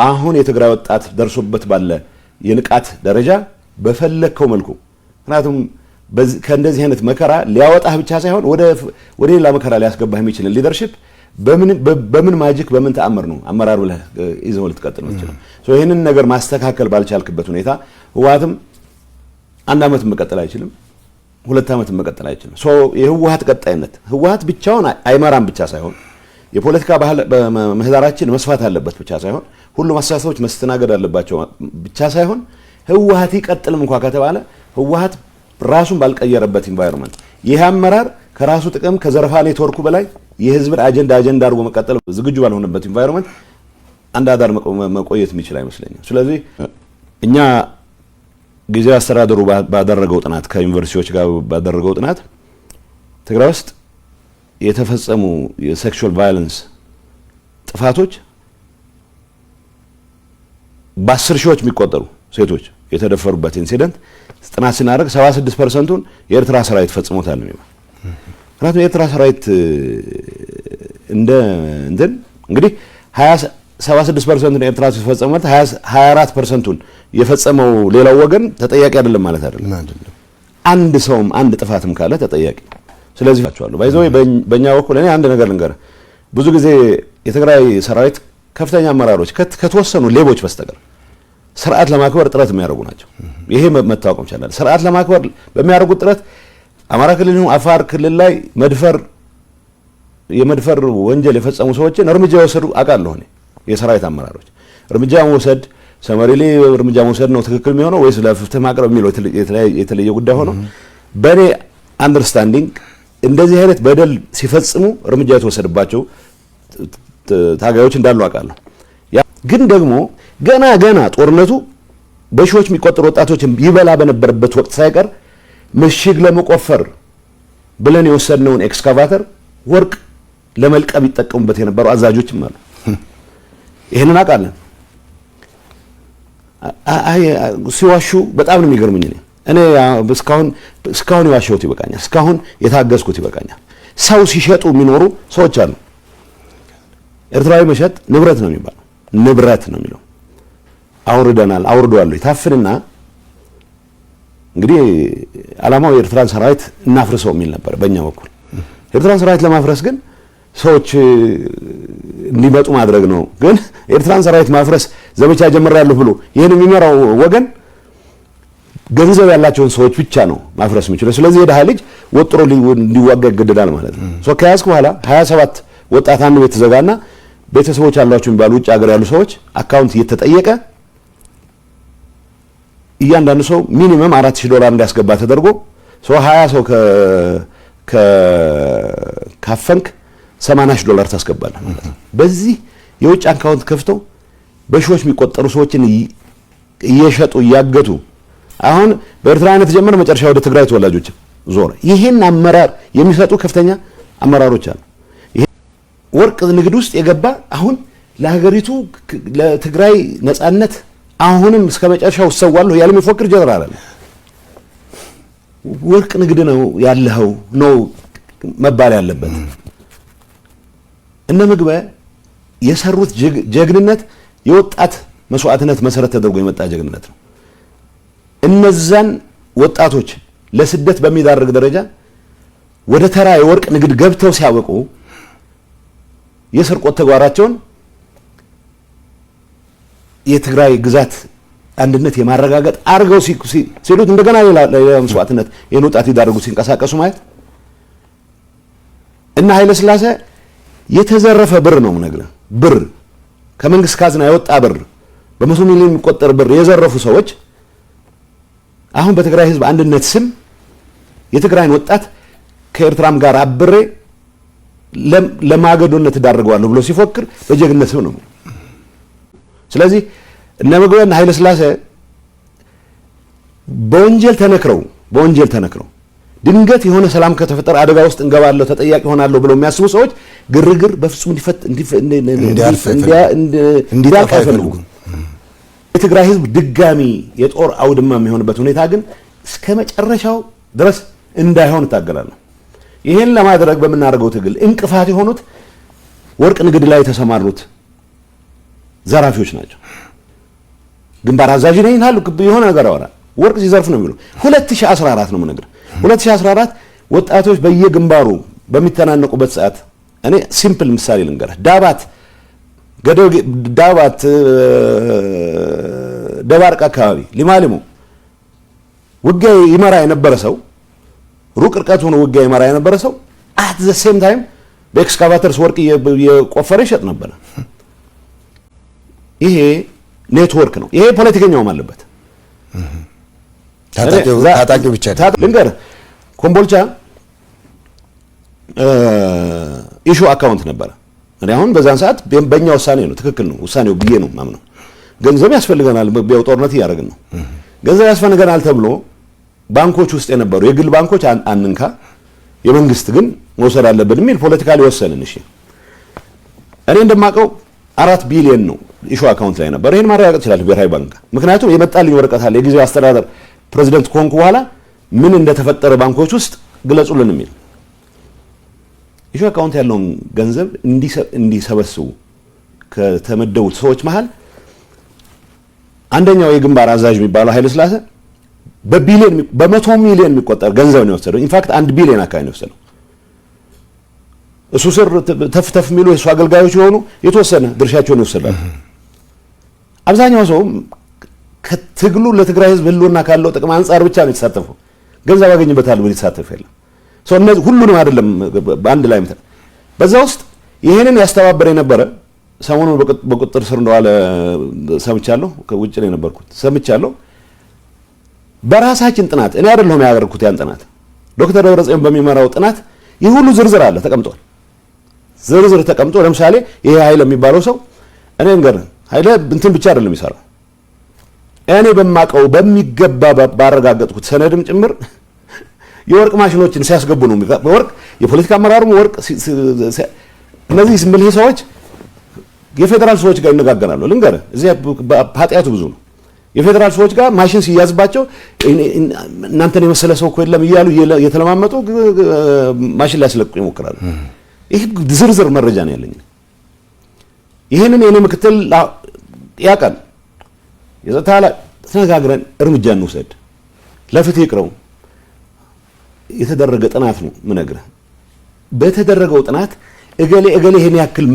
አሁን የትግራይ ወጣት ደርሶበት ባለ የንቃት ደረጃ በፈለከው መልኩ ምክንያቱም ከእንደዚህ አይነት መከራ ሊያወጣህ ብቻ ሳይሆን ወደ ሌላ መከራ ሊያስገባህ የሚችል ሊደርሺፕ በምን ማጂክ በምን ተአምር ነው አመራር ብለህ ይዘው ልትቀጥል ነው ይችላል ሶ ይሄንን ነገር ማስተካከል ባልቻልክበት ሁኔታ ህወሓትም 1 አመት መቀጠል አይችልም 2 አመት መቀጠል አይችልም ሶ የህወሓት ቀጣይነት ህወሓት ብቻውን አይመራም ብቻ ሳይሆን የፖለቲካ ባህል በመህዳራችን መስፋት አለበት ብቻ ሳይሆን ሁሉም አስተሳሰቦች መስተናገድ አለባቸው ብቻ ሳይሆን ህወሓት ይቀጥልም እንኳን ከተባለ ህወሓት ራሱን ባልቀየረበት ኢንቫይሮንመንት ይሄ አመራር ከራሱ ጥቅም ከዘረፋ ኔትወርኩ በላይ የህዝብን አጀንዳ አድርጎ መቀጠል ዝግጁ ባልሆነበት ኢንቫይሮንመንት አንዳዳር መቆየት የሚችል አይመስለኝም ስለዚህ እኛ ጊዜያዊ አስተዳደሩ ባደረገው ጥናት ከዩኒቨርሲቲዎች ጋር ባደረገው ጥናት ትግራይ ውስጥ የተፈጸሙ የሴክሹዋል ቫዮለንስ ጥፋቶች በ10 ሺዎች የሚቆጠሩ ሴቶች የተደፈሩበት ኢንሲደንት ጥናት ሲናደርግ 76%ን የኤርትራ ሰራዊት ፈጽሞታል ነው የሚባለው ምክንያቱም የኤርትራ ሰራዊት እንግዲህ 76% ኤርትራ ሲፈጸም ማለት 24%ን የፈጸመው ሌላው ወገን ተጠያቂ አይደለም ማለት አይደለም አንድ ሰውም አንድ ጥፋትም ካለ ተጠያቂ ስለዚህ አቻለሁ ባይዘው በእኛ በኩል እኔ አንድ ነገር ልንገር ብዙ ጊዜ የትግራይ ሰራዊት ከፍተኛ አመራሮች ከተወሰኑ ሌቦች በስተቀር ስርዓት ለማክበር ጥረት የሚያደርጉ ናቸው ይሄ መታወቅም ይችላል ስርዓት ለማክበር በሚያደርጉት ጥረት አማራ ክልልም አፋር ክልል ላይ የመድፈር ወንጀል የፈጸሙ ሰዎችን እርምጃ ወሰዱ አቃለሁ እኔ የሰራዊት አመራሮች እርምጃ ወሰድ ሰመሪሊ እርምጃ ወሰድ ነው ትክክል የሚሆነው ወይስ ለፍትህ ማቅረብ የሚለው የተለየ ጉዳይ ሆኖ በኔ አንደርስታንዲንግ እንደዚህ አይነት በደል ሲፈጽሙ እርምጃ የተወሰደባቸው ታጋዮች እንዳሉ አቃለሁ ግን ደግሞ ገና ጦርነቱ በሺዎች የሚቆጠሩ ወጣቶችን ይበላ በነበረበት ወቅት ሳይቀር ምሽግ ለመቆፈር ብለን የወሰድነውን ኤክስካቫተር ወርቅ ለመልቀም ይጠቀሙበት የነበሩ አዛዦችም አሉ ይሄንን አቃለን ሲዋሹ በጣም ነው የሚገርምኝ እኔ እስካሁን የዋሸሁት ይበቃኛል እስካሁን የታገዝኩት ይበቃኛል ሰው ሲሸጡ የሚኖሩ ሰዎች አሉ ኤርትራዊ መሸጥ ንብረት ነው የሚባለው ንብረት ነው የሚለው አውርደዋል ይታፍንና እንግዲህ አላማው የኤርትራን ሰራዊት እናፍርሰው የሚል ነበር በእኛ በኩል ኤርትራን ሰራዊት ለማፍረስ ግን ሰዎች እንዲመጡ ማድረግ ነው ግን ኤርትራን ሰራዊት ማፍረስ ዘመቻ ጀምራለሁ ብሎ ይሄን የሚመራው ወገን ገንዘብ ያላቸውን ሰዎች ብቻ ነው ማፍረስ የሚችለው ስለዚህ የደሃ ልጅ ወጥሮ እንዲዋጋ ይገደዳል ማለት ነው ሶ ከያዝኩ በኋላ 27 ወጣት አንድ ቤት ተዘጋና ቤተሰቦች ያሏቸው የሚባሉ ውጭ ሀገር ያሉ ሰዎች አካውንት እየተጠየቀ እያንዳንዱ ሰው ሚኒመም $4000 እንዲያስገባ ተደርጎ ሰው 20 ሰው ካፈንክ $80,000 ታስገባለህ ማለት ነው በዚህ የውጭ አካውንት ከፍተው በሺዎች የሚቆጠሩ ሰዎችን እየሸጡ እያገቱ አሁን በኤርትራነት ጀመረ መጨረሻ ወደ ትግራይ ተወላጆች ዞረ ይሄን አመራር የሚሰጡ ከፍተኛ አመራሮች አሉ ይሄ ወርቅ ንግድ ውስጥ የገባ አሁን ለሀገሪቱ ለትግራይ ነጻነት አሁንም እስከ መጨረሻው ሰዋለሁ ያለ የሚፎክር ጀነራል አለ ወርቅ ንግድ ነው ያለው ነው መባል ያለበት እነ ምግበ የሰሩት ጀግንነት የወጣት መስዋዕትነት መሰረት ተደርጎ የመጣ ጀግንነት ነው እነዛን ወጣቶች ለስደት በሚዳርግ ደረጃ ወደ ተራ የወርቅ ንግድ ገብተው ሲያበቁ የስርቆት ተግባራቸውን የትግራይ ግዛት አንድነት የማረጋገጥ አርገው ሲሉት እንደገና ሌላ መስዋዕትነት የወጣት ይዳርጉ ሲንቀሳቀሱ ማለት እና ኃይለ ሥላሴ የተዘረፈ ብር ነው ነገር ብር ከመንግስት ካዝና የወጣ ብር በመቶ ሚሊዮን የሚቆጠር ብር የዘረፉ ሰዎች አሁን በትግራይ ህዝብ አንድነት ስም የትግራይን ወጣት ከኤርትራም ጋር አብሬ ለማገዶነት ዳርገዋለሁ ብሎ ሲፎክር በጀግንነት ነው ስለዚህ እነ ምግበና ኃይለ ሥላሴ በወንጀል ተነክረው ድንገት የሆነ ሰላም ከተፈጠረ አደጋ ውስጥ እንገባለሁ ተጠያቂ ሆናለሁ ብለው የሚያስቡ ሰዎች ግርግር በፍጹም እንዲያልፍ አይፈልጉም የትግራይ ህዝብ ድጋሚ የጦር አውድማ የሚሆንበት ሁኔታ ግን እስከ መጨረሻው ድረስ እንዳይሆን ታገላለሁ ይሄን ለማድረግ በመናረገው ትግል እንቅፋት የሆኑት ወርቅ ንግድ ላይ ተሰማሩት ዘራፊዎች ናቸው። ግንባር አዛዥ ነኝ ይላል፣ የሆነ ነገር ያወራል። ወርቅ ሲዘርፍ ነው የሚለው። 2014 ነው የምነግርህ። 2014 ወጣቶች በየግንባሩ በሚተናነቁበት ሰዓት እኔ ሲምፕል ምሳሌ ልንገርህ። ዳባት ደባርቅ አካባቢ ሊማሊሙ ውጊያ ይመራ የነበረ ሰው ሩቅ ርቀት ሆኖ ውጊያ ይመራ የነበረ ሰው አት ዘ ሴም ታይም በኤክስካቫተርስ ወርቅ የቆፈረ ይሸጥ ነበር። ይሄ ኔትወርክ ነው። ይሄ ፖለቲከኛውም አለበት። ታጣቂው ብቻ ልንገርህ፣ ኮምቦልቻ ኢሹ አካውንት ነበረ። እኔ አሁን በዛን ሰዓት በእኛ ውሳኔ ነው፣ ትክክል ነው ውሳኔው ብዬ ነው ማምነው። ገንዘብ ያስፈልገናል፣ በያው ጦርነት እያደረግን ነው። ገንዘብ ያስፈልገናል ተብሎ ባንኮች ውስጥ የነበሩ የግል ባንኮች አንንካ፣ የመንግስት ግን መውሰድ አለብን የሚል ፖለቲካሊ ወሰንን። እሺ እኔ እንደማውቀው 4 ቢሊዮን ነው ኢሹ አካውንት ላይ ነበር። ይሄን ማረጋገጥ ይችላል ብሔራዊ ባንክ፣ ምክንያቱም የመጣልኝ ወረቀት አለ። የጊዜው አስተዳደር ፕሬዚደንት ኮንኩ በኋላ ምን እንደተፈጠረ ባንኮች ውስጥ ግለጹልን የሚል ኢሹ አካውንት ያለውን ገንዘብ እንዲሰበስቡ ከተመደቡት ሰዎች መሃል አንደኛው የግንባር አዛዥ የሚባለው ኃይለ ስላሴ በቢሊዮን በ100 ሚሊዮን የሚቆጠር ገንዘብ ነው የወሰደው። ኢንፋክት 1 ቢሊዮን አካባቢ ነው የወሰደው። እሱ ስር ተፍተፍ የሚሉ የሱ አገልጋዮች የሆኑ የተወሰነ ድርሻቸውን ይወሰዳሉ። አብዛኛው ሰው ከትግሉ ለትግራይ ህዝብ ህልውና ካለው ጥቅም አንጻር ብቻ ነው የተሳተፈው። ገንዘብ ያገኝበታል ብሎ የተሳተፈ የለም። ሰው እነዚህ ሁሉንም አይደለም በአንድ ላይ ምታ በዛ ውስጥ ይሄንን ያስተባበረ የነበረ ሰሞኑን በቁጥጥር ስር እንደዋለ ሰምቻለሁ። ከውጭ ነው የነበርኩት፣ ሰምቻለሁ። በራሳችን ጥናት እኔ አይደለሁም ያደረኩት ያን ጥናት፣ ዶክተር ደብረጽዮን በሚመራው ጥናት ይህ ሁሉ ዝርዝር አለ ተቀምጧል። ዝርዝር ተቀምጦ ለምሳሌ ይሄ ኃይለ የሚባለው ሰው እኔ እንገርህ ኃይለ እንትን ብቻ አይደለም ይሰራው፣ እኔ በማቀው በሚገባ ባረጋገጥኩት ሰነድም ጭምር የወርቅ ማሽኖችን ሲያስገቡ ነው። ወርቅ የፖለቲካ አመራሩም ወርቅ እነዚህ ስምልህ ሰዎች የፌደራል ሰዎች ጋር ይነጋገራሉ። ልንገርህ እዚህ ኃጢአቱ ብዙ ነው። የፌደራል ሰዎች ጋር ማሽን ሲያዝባቸው እናንተን የመሰለ ሰው እኮ የለም እያሉ የተለማመጡ ማሽን ላይ ያስለቅቁ ይሞክራሉ። ይህ ዝርዝር መረጃ ነው ያለኝ። ይህንን የኔ ምክትል ያውቃል። የጸጥታ ተነጋግረን እርምጃ እንውሰድ፣ ለፍትህ ይቅረው። የተደረገ ጥናት ነው ምነግርህ። በተደረገው ጥናት እገሌ ይሄን ያክል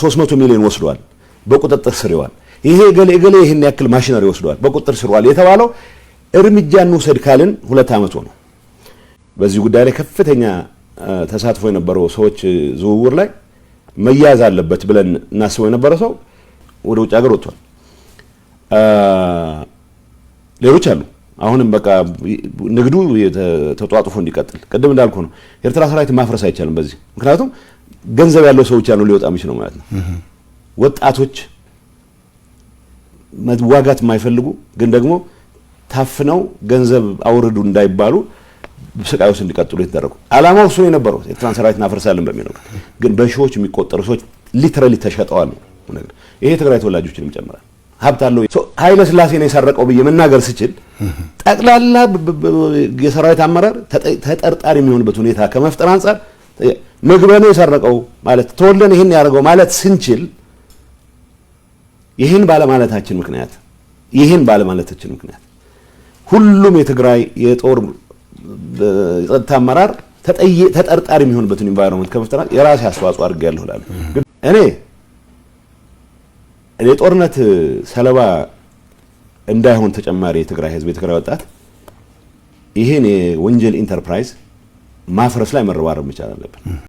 300 ሚሊዮን ወስዷል፣ በቁጥጥር ስር ይዋል። ይሄ እገሌ ይሄን ያክል ማሽነሪ ወስዷል፣ በቁጥጥር ስር ይዋል የተባለው እርምጃ እንውሰድ ካልን 2 ዓመት ነው። በዚህ ጉዳይ ላይ ከፍተኛ ተሳትፎ የነበረው ሰዎች ዝውውር ላይ መያዝ አለበት ብለን እናስበው የነበረ ሰው ወደ ውጭ ሀገር ወጥቷል። ሌሎች አሉ። አሁንም በቃ ንግዱ ተጧጥፎ እንዲቀጥል ቅድም እንዳልኩ ነው። ኤርትራ ሰራዊት ማፍረስ አይቻልም በዚህ ምክንያቱም ገንዘብ ያለው ሰው ብቻ ነው ሊወጣ የሚችለው ማለት ነው። ወጣቶች መዋጋት የማይፈልጉ ግን ደግሞ ታፍነው ገንዘብ አውርዱ እንዳይባሉ ስቃይ ውስጥ እንዲቀጥሉ የተደረጉ ዓላማው እሱ ነው የነበረው። ኤርትራ ሰራዊት እናፈርሳለን በሚለው ግን በሺዎች የሚቆጠሩ ሰዎች ሊትራሊ ተሸጠዋል ነው ነገር። ይሄ ትግራይ ተወላጆችንም ይጨምራል። ሀብት አለው ኃይለ ስላሴ ነው የሰረቀው ብዬ መናገር ስችል ጠቅላላ የሰራዊት አመራር ተጠርጣሪ የሚሆንበት ሁኔታ ከመፍጠር አንፃር ምግበኔ የሰረቀው ማለት ተወልደን ይሄን ያደርገው ማለት ስንችል ይሄን ባለማለታችን ምክንያት ሁሉም የትግራይ የጦር የጸጥታ አመራር ተጠርጣሪ የሚሆንበትን ኢንቫይሮንመንት ከመፍጠር የራሴ አስተዋጽኦ አድርጌያለሁ እላለሁ። እኔ ጦርነት ሰለባ እንዳይሆን ተጨማሪ የትግራይ ህዝብ የትግራይ ወጣት ይሄን የወንጀል ኢንተርፕራይዝ ማፍረስ ላይ መረባረብ መቻል አለብን።